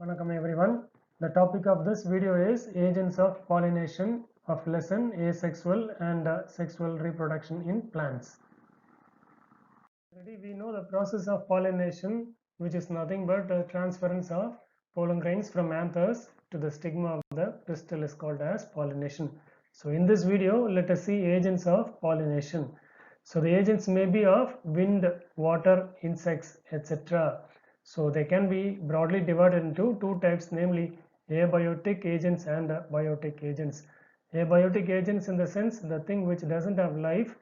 Welcome everyone. The topic of this video is agents of pollination of lesson asexual and sexual reproduction in plants. Already we know the process of pollination, which is nothing but the transference of pollen grains from anthers to the stigma of the pistil is called as pollination. So in this video, let us see agents of pollination. So the agents may be of wind, water, insects, etc. So they can be broadly divided into two types, namely abiotic agents and biotic agents. Abiotic agents in the sense the thing which doesn't have life,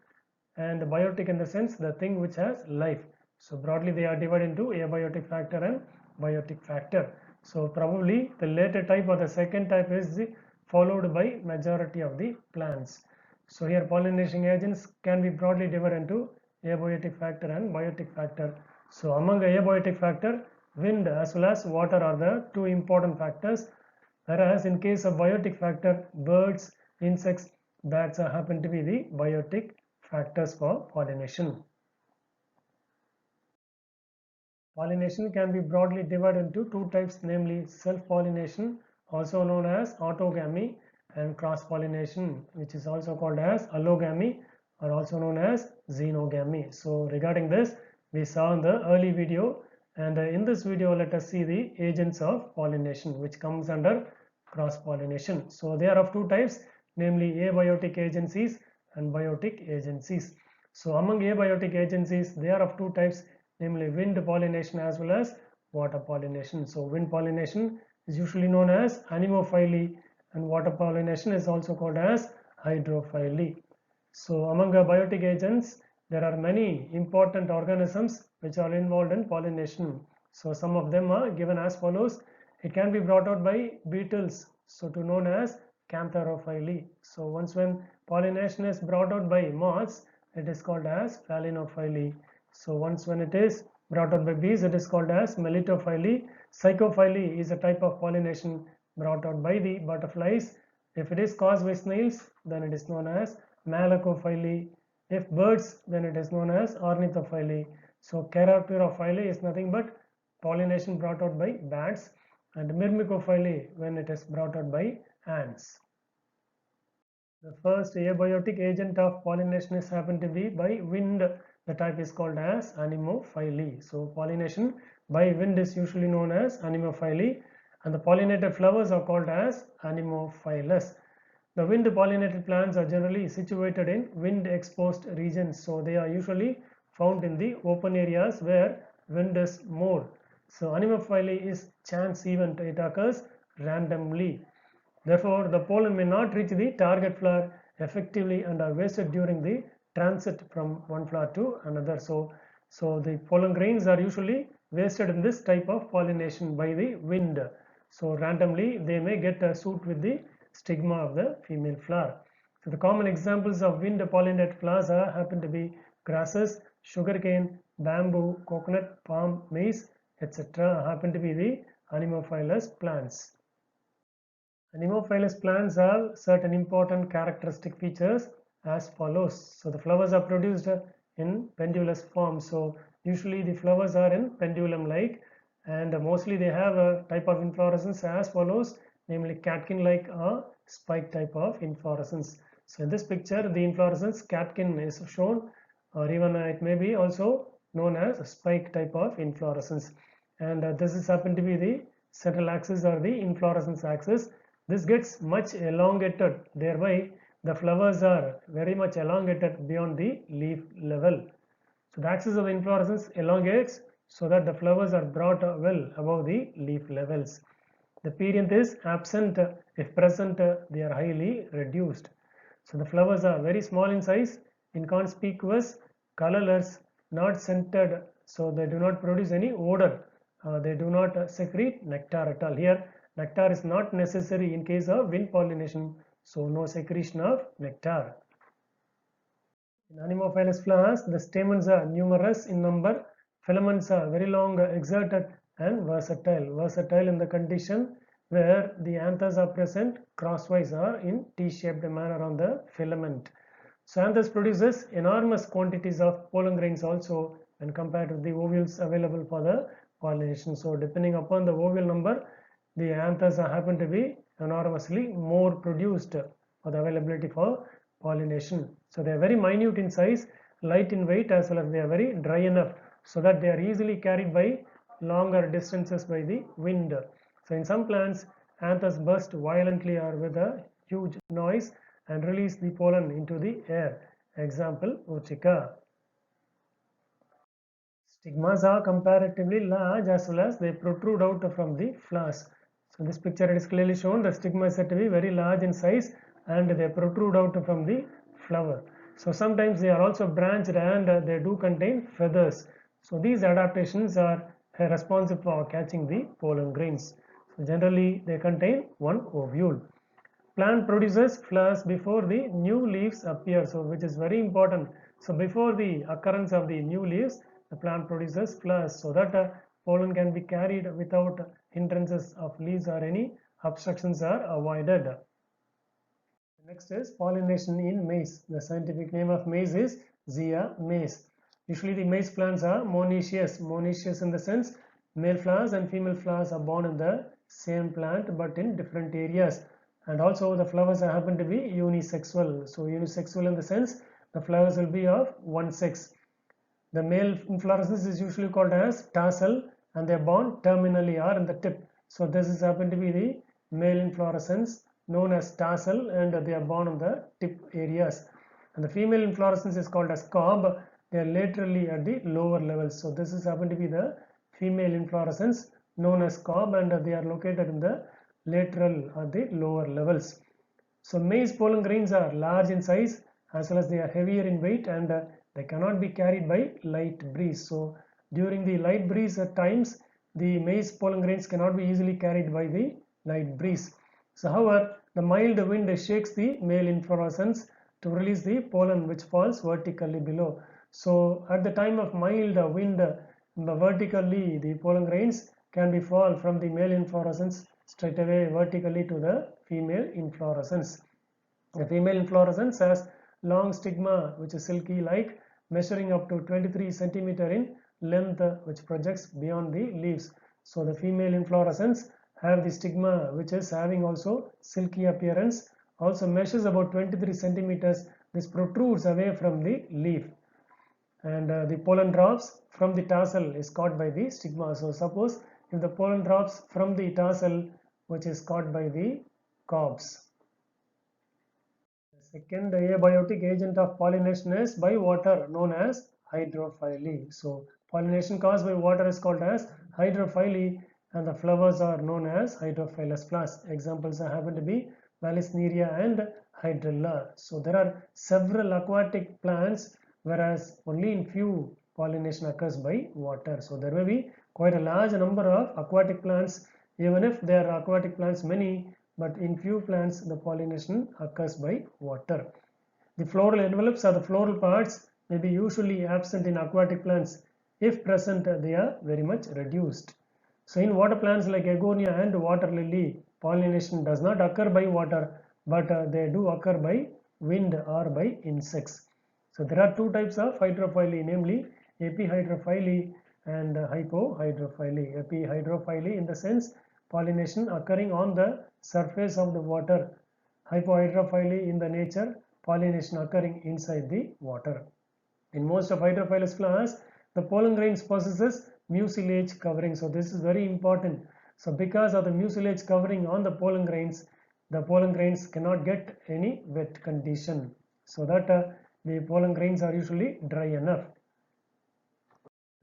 and biotic in the sense the thing which has life. So broadly they are divided into abiotic factor and biotic factor. So probably the later type or the second type is followed by majority of the plants. So here pollination agents can be broadly divided into abiotic factor and biotic factor. So among the abiotic factor, wind as well as water are the two important factors, whereas in case of biotic factor, birds, insects, bats happen to be the biotic factors for pollination. Pollination can be broadly divided into two types, namely self-pollination, also known as autogamy, and cross-pollination, which is also called as allogamy or also known as xenogamy. So regarding this, we saw in the early video, and in this video let us see the agents of pollination, which comes under cross-pollination. So they are of two types, namely abiotic agencies and biotic agencies. So among abiotic agencies, they are of two types, namely wind pollination as well as water pollination. So wind pollination is usually known as anemophily, and water pollination is also called as hydrophily. So among biotic agents, there are many important organisms which are involved in pollination. So some of them are given as follows. It can be brought out by beetles, so to known as cantharophily. So once when pollination is brought out by moths, it is called as phalinophily. So once when it is brought out by bees, it is called as melitophily. Psychophily is a type of pollination brought out by the butterflies. If it is caused by snails, then it is known as malacophily. If birds, then it is known as ornithophily. So Caroterophily is nothing but pollination brought out by bats, and myrmecophily when it is brought out by ants. The first abiotic agent of pollination is happened to be by wind. The type is called as anemophily. So pollination by wind is usually known as anemophily, and the pollinated flowers are called as anemophilous. The wind pollinated plants are generally situated in wind exposed regions, so they are usually found in the open areas where wind is more. So anemophily is chance event, it occurs randomly. Therefore, the pollen may not reach the target flower effectively and are wasted during the transit from one flower to another. So the pollen grains are usually wasted in this type of pollination by the wind. So randomly they may get a suit with the stigma of the female flower. So the common examples of wind pollinated flowers happen to be grasses, sugarcane, bamboo, coconut, palm, maize, etc. happen to be the anemophilous plants. Anemophilous plants have certain important characteristic features as follows. So the flowers are produced in pendulous form. So usually the flowers are in pendulum like, and mostly they have a type of inflorescence as follows, namely catkin like or spike type of inflorescence. So in this picture the inflorescence catkin is shown, or even it may be also known as a spike type of inflorescence, and this is happen to be the central axis or the inflorescence axis. This gets much elongated, thereby the flowers are very much elongated beyond the leaf level. So the axis of the inflorescence elongates so that the flowers are brought well above the leaf levels. The perianth is absent. If present, they are highly reduced. So the flowers are very small in size, inconspicuous, colorless, not scented, so they do not produce any odor. They do not secrete nectar at all. Here nectar is not necessary in case of wind pollination, so no secretion of nectar. In anemophilous flowers, the stamens are numerous in number, filaments are very long, exerted, and versatile. Versatile in the condition where the anthers are present crosswise or in T-shaped manner on the filament. So anthers produces enormous quantities of pollen grains also when compared to the ovules available for the pollination. So depending upon the ovule number, the anthers happen to be enormously more produced for the availability for pollination. So they are very minute in size, light in weight, as well as they are very dry enough so that they are easily carried by longer distances by the wind. So in some plants, anthers burst violently or with a huge noise and release the pollen into the air. Example, Urchika. Stigmas are comparatively large as well as they protrude out from the flowers. So in this picture it is clearly shown the stigma is said to be very large in size and they protrude out from the flower. So sometimes they are also branched and they do contain feathers. So these adaptations are responsive for catching the pollen grains. So generally they contain one ovule. Plant produces flowers before the new leaves appear, so which is very important. So before the occurrence of the new leaves, the plant produces flowers so that pollen can be carried without hindrances of leaves or any obstructions are avoided. Next is pollination in maize. The scientific name of maize is Zea mays. Usually the maize plants are monoecious. Monoecious in the sense male flowers and female flowers are born in the same plant but in different areas. And also the flowers happen to be unisexual. So unisexual in the sense the flowers will be of one sex. The male inflorescence is usually called as tassel and they are born terminally or in the tip. So this is happen to be the male inflorescence known as tassel and they are born on the tip areas. And the female inflorescence is called as cob. They are laterally at the lower levels. So this is happen to be the female inflorescence known as cob and they are located in the lateral or the lower levels. So maize pollen grains are large in size as well as they are heavier in weight and they cannot be carried by light breeze. So during the light breeze at times the maize pollen grains cannot be easily carried by the light breeze. So however, the mild wind shakes the male inflorescence to release the pollen which falls vertically below. So at the time of mild wind, vertically the pollen grains can be fall from the male inflorescence straight away vertically to the female inflorescence. The female inflorescence has long stigma which is silky like measuring up to 23 centimeter in length which projects beyond the leaves. So the female inflorescence have the stigma which is having also silky appearance, also measures about 23 centimeters. This protrudes away from the leaf and the pollen drops from the tassel is caught by the stigma. So suppose if the pollen drops from the tassel which is caught by the cobs. The second abiotic agent of pollination is by water known as hydrophily. So pollination caused by water is called as hydrophily and the flowers are known as hydrophilous flowers. Examples happen to be Vallisneria and Hydrilla. So there are several aquatic plants whereas only in few pollination occurs by water. So there may be quite a large number of aquatic plants even if there are aquatic plants many, but in few plants the pollination occurs by water. The floral envelopes or the floral parts may be usually absent in aquatic plants. If present, they are very much reduced. So in water plants like Egonia and water lily, pollination does not occur by water, but they do occur by wind or by insects. So there are two types of hydrophily, namely epihydrophily and hypohydrophily. Epihydrophily in the sense pollination occurring on the surface of the water. Hypohydrophily in the nature, pollination occurring inside the water. In most of hydrophilous flowers, the pollen grains possesses mucilage covering. So this is very important. So because of the mucilage covering on the pollen grains cannot get any wet condition. So that the pollen grains are usually dry enough.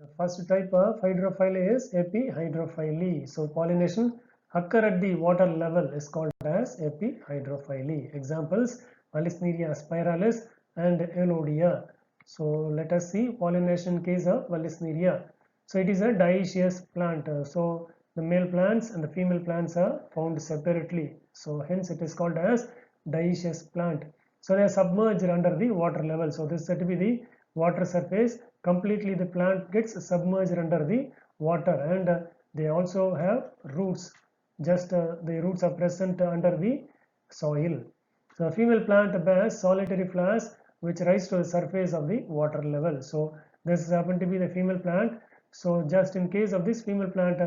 The first type of hydrophily is epihydrophily. So pollination occur at the water level is called as epihydrophily. Examples Vallisneria spiralis and Elodia. So let us see pollination case of Vallisneria. So it is a dioecious plant. So the male plants and the female plants are found separately. So hence it is called as dioecious plant. So they are submerged under the water level. So this is said to be the water surface. Completely the plant gets submerged under the water and they also have roots. Just the roots are present under the soil. So a female plant bears solitary flowers which rise to the surface of the water level. So this happen to be the female plant. So just in case of this female plant,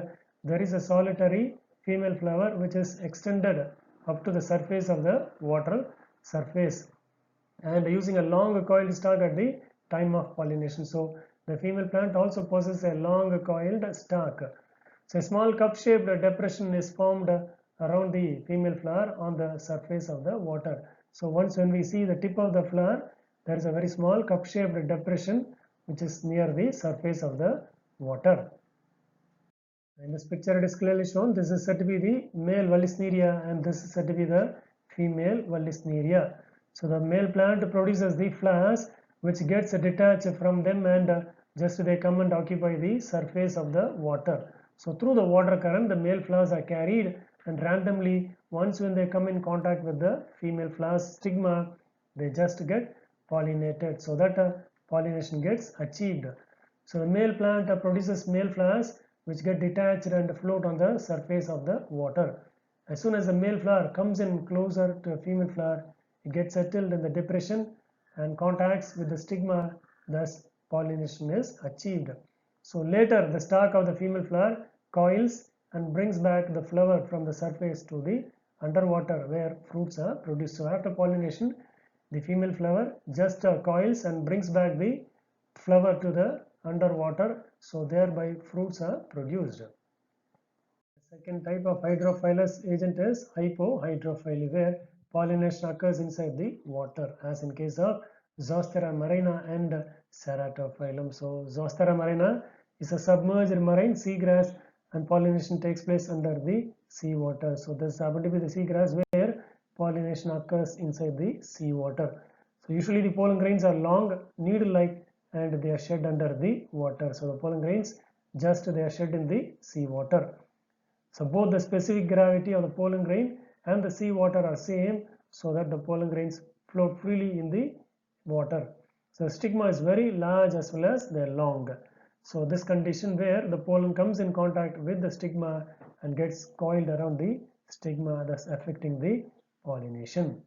there is a solitary female flower which is extended up to the surface of the water surface and using a long coiled stalk at the time of pollination. So the female plant also possesses a long coiled stalk. So a small cup-shaped depression is formed around the female flower on the surface of the water. So once when we see the tip of the flower, there is a very small cup-shaped depression which is near the surface of the water. In this picture it is clearly shown this is said to be the male Vallisneria and this is said to be the female Vallisneria. So the male plant produces the flowers which gets detached from them and just they come and occupy the surface of the water. So through the water current the male flowers are carried and randomly once when they come in contact with the female flowers stigma they just get pollinated so that pollination gets achieved. So the male plant produces male flowers which get detached and float on the surface of the water. As soon as the male flower comes in closer to a female flower, it gets settled in the depression and contacts with the stigma, thus pollination is achieved. So later the stalk of the female flower coils and brings back the flower from the surface to the underwater where fruits are produced. So after pollination, the female flower just coils and brings back the flower to the underwater, so thereby fruits are produced. The second type of hydrophilous agent is hypohydrophily, where pollination occurs inside the water, as in case of Zostera marina and Ceratophyllum. So Zostera marina is a submerged marine seagrass and pollination takes place under the seawater. So this happens to be the seagrass where pollination occurs inside the seawater. So usually the pollen grains are long, needle-like and they are shed under the water. So the pollen grains just they are shed in the seawater. So both the specific gravity of the pollen grain and the seawater are same so that the pollen grains float freely in the water. So the stigma is very large as well as they are long. So this condition where the pollen comes in contact with the stigma and gets coiled around the stigma, thus affecting the pollination.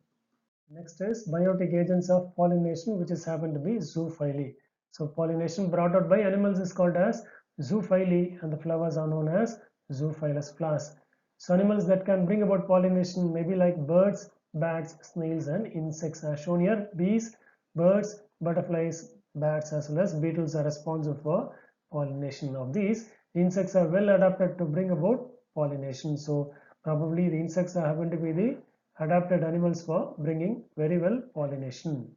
Next is biotic agents of pollination, which is happened to be zoophily. So pollination brought out by animals is called as zoophily and the flowers are known as zoophilous flowers. So animals that can bring about pollination may be like birds, bats, snails and insects as shown here. Bees, birds, butterflies, bats as well as beetles are responsible for pollination. Of these, insects are well adapted to bring about pollination. So probably the insects happen to be the adapted animals for bringing very well pollination.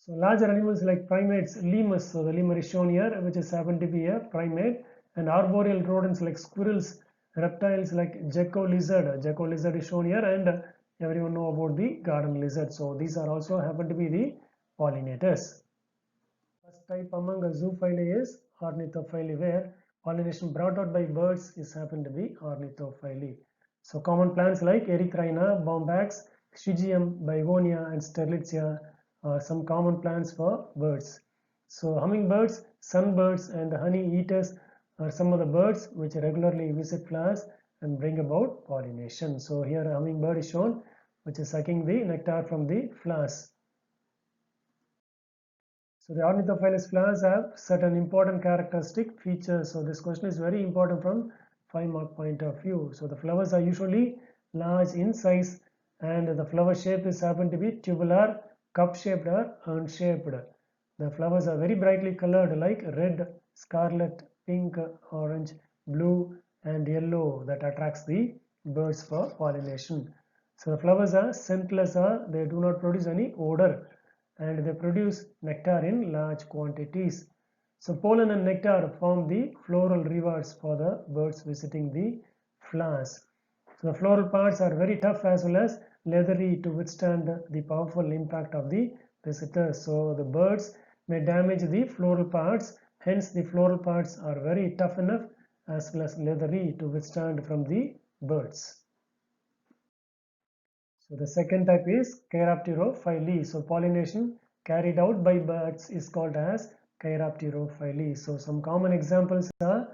So larger animals like primates, lemurs, so the lemur is shown here which is happen to be a primate, and arboreal rodents like squirrels, reptiles like gecko lizard is shown here, and everyone know about the garden lizard. So these are also happen to be the pollinators. First type among zoophily is ornithophily, where pollination brought out by birds is happen to be ornithophily. So common plants like Erythrina, Bombax, Stygium, Bigonia and Sterlitzia are some common plants for birds. So hummingbirds, sunbirds and honey eaters are some of the birds which regularly visit flowers and bring about pollination. So here a hummingbird is shown which is sucking the nectar from the flowers. So the ornithophilous flowers have certain important characteristic features. So this question is very important from 5-mark point of view. So the flowers are usually large in size and the flower shape is happen to be tubular, cup shaped or urn shaped. The flowers are very brightly colored like red, scarlet, pink, orange, blue and yellow that attracts the birds for pollination. So the flowers are scentless or they do not produce any odor and they produce nectar in large quantities. So pollen and nectar form the floral rewards for the birds visiting the flowers. So the floral parts are very tough as well as leathery to withstand the powerful impact of the visitors. So the birds may damage the floral parts, hence the floral parts are very tough enough as well as leathery to withstand from the birds. So the second type is Cheiropterophily. So pollination carried out by birds is called as Cheiropterophily. So some common examples are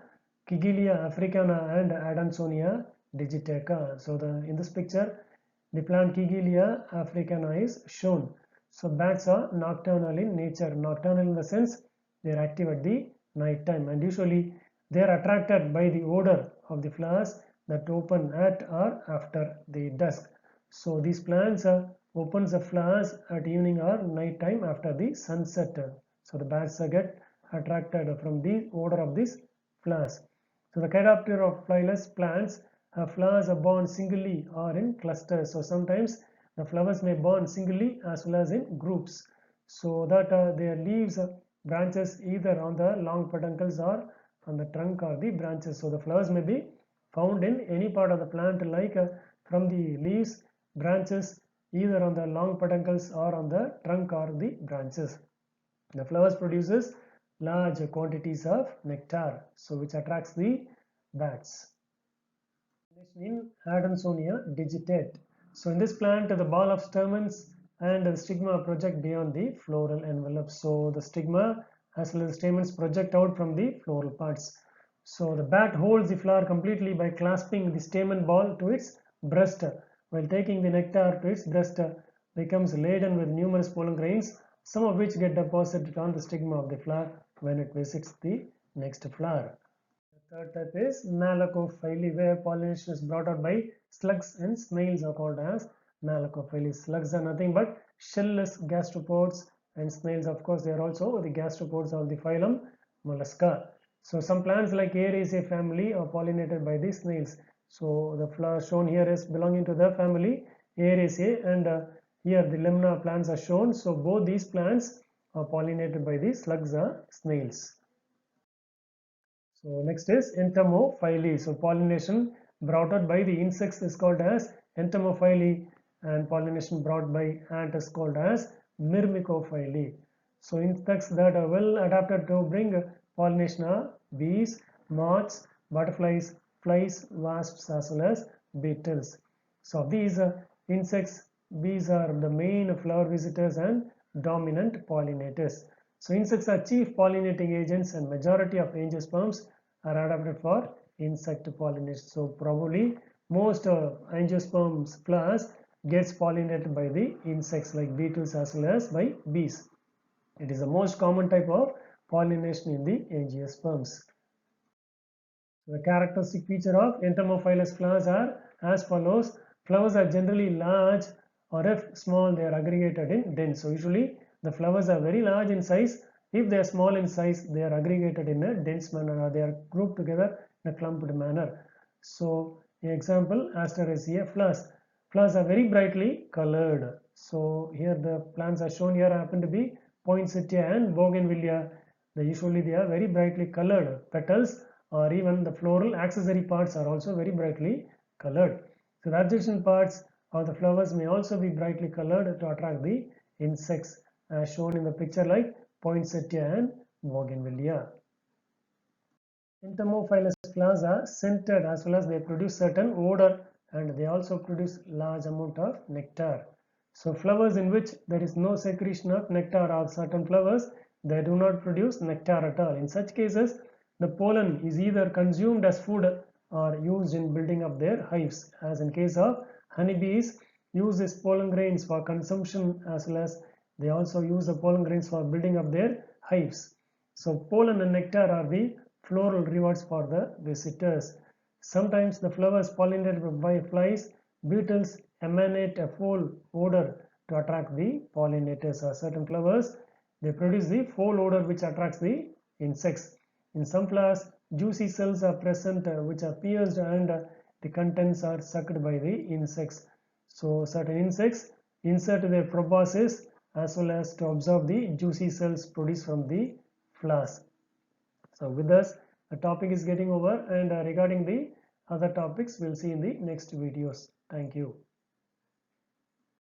Kigelia africana and Adansonia digiteca. So in this picture, the plant Kigelia africana is shown. So bats are nocturnal in nature. Nocturnal in the sense they are active at the night time and usually they are attracted by the odor of the flowers that open at or after the dusk. So these plants opens the flowers at evening or night time after the sunset. So the bats get attracted from the odor of these flowers. So the Chiroptera of flyless plants flowers are borne singly or in clusters. So sometimes the flowers may borne singly as well as in groups. So that their leaves, branches either on the long peduncles or on the trunk or the branches. So the flowers may be found in any part of the plant, like from the leaves, branches, either on the long peduncles or on the trunk or the branches. The flowers produces large quantities of nectar, so which attracts the bats. In Adansonia digitate. So in this plant, the ball of stamens and the stigma project beyond the floral envelope. So the stigma as well as the stamens project out from the floral parts. So the bat holds the flower completely by clasping the stamen ball to its breast, while taking the nectar to its breast becomes laden with numerous pollen grains, some of which get deposited on the stigma of the flower when it visits the next flower. The third type is Malacophily, where pollination is brought out by slugs and snails are called as Malacophily. Slugs are nothing but shell-less gastropods, and snails, of course, they are also the gastropods of the phylum Mollusca. So some plants like Aeraceae family are pollinated by the snails. So the flower shown here is belonging to the family Aeraceae, and here the lemna plants are shown. So both these plants are pollinated by the slugs or snails. So next is entomophily. So pollination brought out by the insects is called as entomophily, and pollination brought by ant is called as myrmecophily. So insects that are well adapted to bring pollination are bees, moths, butterflies, flies, wasps as well as beetles. So these insects, bees are the main flower visitors and dominant pollinators. So insects are chief pollinating agents, and majority of angiosperms are adapted for insect pollination. So probably most angiosperms flowers gets pollinated by the insects like beetles as well as by bees. It is the most common type of pollination in the angiosperms. The characteristic feature of entomophilous flowers are as follows. Flowers are generally large, or if small, they are aggregated in dense. So usually the flowers are very large in size. If they are small in size, they are aggregated in a dense manner, or they are grouped together in a clumped manner. So example, Asteraceae flowers. Flowers are very brightly colored. So here the plants are shown here happen to be poinsettia and bougainvillea. Usually they are very brightly colored. Petals or even the floral accessory parts are also very brightly colored. So the adjacent parts of the flowers may also be brightly colored to attract the insects, as shown in the picture like poinsettia and bougainvillea. Entomophilous flowers are scented as well as they produce certain odor, and they also produce large amount of nectar. So flowers in which there is no secretion of nectar are certain flowers they do not produce nectar at all. In such cases, the pollen is either consumed as food or used in building up their hives, as in case of honeybees use these pollen grains for consumption, as well as they also use the pollen grains for building up their hives. So pollen and nectar are the floral rewards for the visitors. Sometimes the flowers pollinated by flies, beetles emanate a foul odor to attract the pollinators. Certain flowers, they produce the foul odor which attracts the insects. In some flowers, juicy cells are present which are pierced, and the contents are sucked by the insects. So certain insects insert their proboscis as well as to absorb the juicy cells produced from the flowers. So with this, the topic is getting over, and regarding the other topics we'll see in the next videos. Thank you.